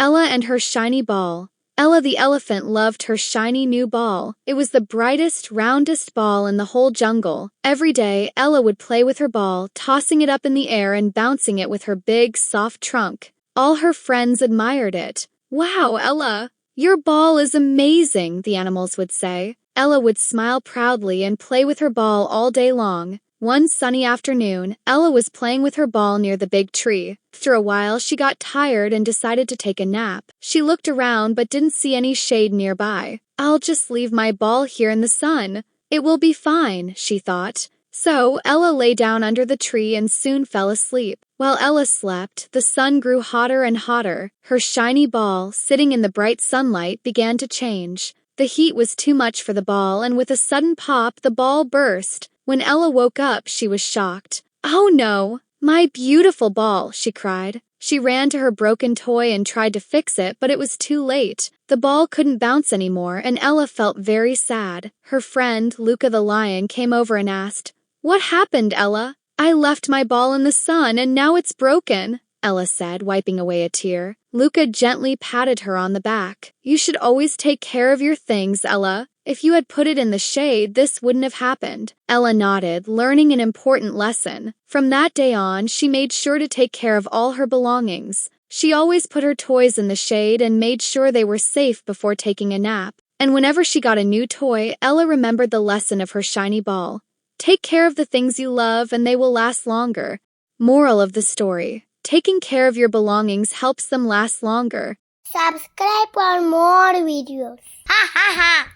Ella and her shiny ball. Ella the elephant loved her shiny new ball. It was the brightest, roundest ball in the whole jungle. Every day, Ella would play with her ball, tossing it up in the air and bouncing it with her big, soft trunk. All her friends admired it. "Wow, Ella, your ball is amazing," the animals would say. Ella would smile proudly and play with her ball all day long. One sunny afternoon, Ella was playing with her ball near the big tree. After a while, she got tired and decided to take a nap. She looked around but didn't see any shade nearby. "I'll just leave my ball here in the sun. It will be fine," she thought. So, Ella lay down under the tree and soon fell asleep. While Ella slept, the sun grew hotter and hotter. Her shiny ball, sitting in the bright sunlight, began to change. The heat was too much for the ball, and with a sudden pop, the ball burst. When Ella woke up, she was shocked. "Oh no! My beautiful ball!" she cried. She ran to her broken toy and tried to fix it, but it was too late. The ball couldn't bounce anymore, and Ella felt very sad. Her friend, Luca the lion, came over and asked, "What happened, Ella?" "I left my ball in the sun, and now it's broken," Ella said, wiping away a tear. Luca gently patted her on the back. "You should always take care of your things, Ella. If you had put it in the shade, this wouldn't have happened." Ella nodded, learning an important lesson. From that day on, she made sure to take care of all her belongings. She always put her toys in the shade and made sure they were safe before taking a nap. And whenever she got a new toy, Ella remembered the lesson of her shiny ball. Take care of the things you love and they will last longer. Moral of the story: taking care of your belongings helps them last longer. Subscribe for more videos. Ha ha ha!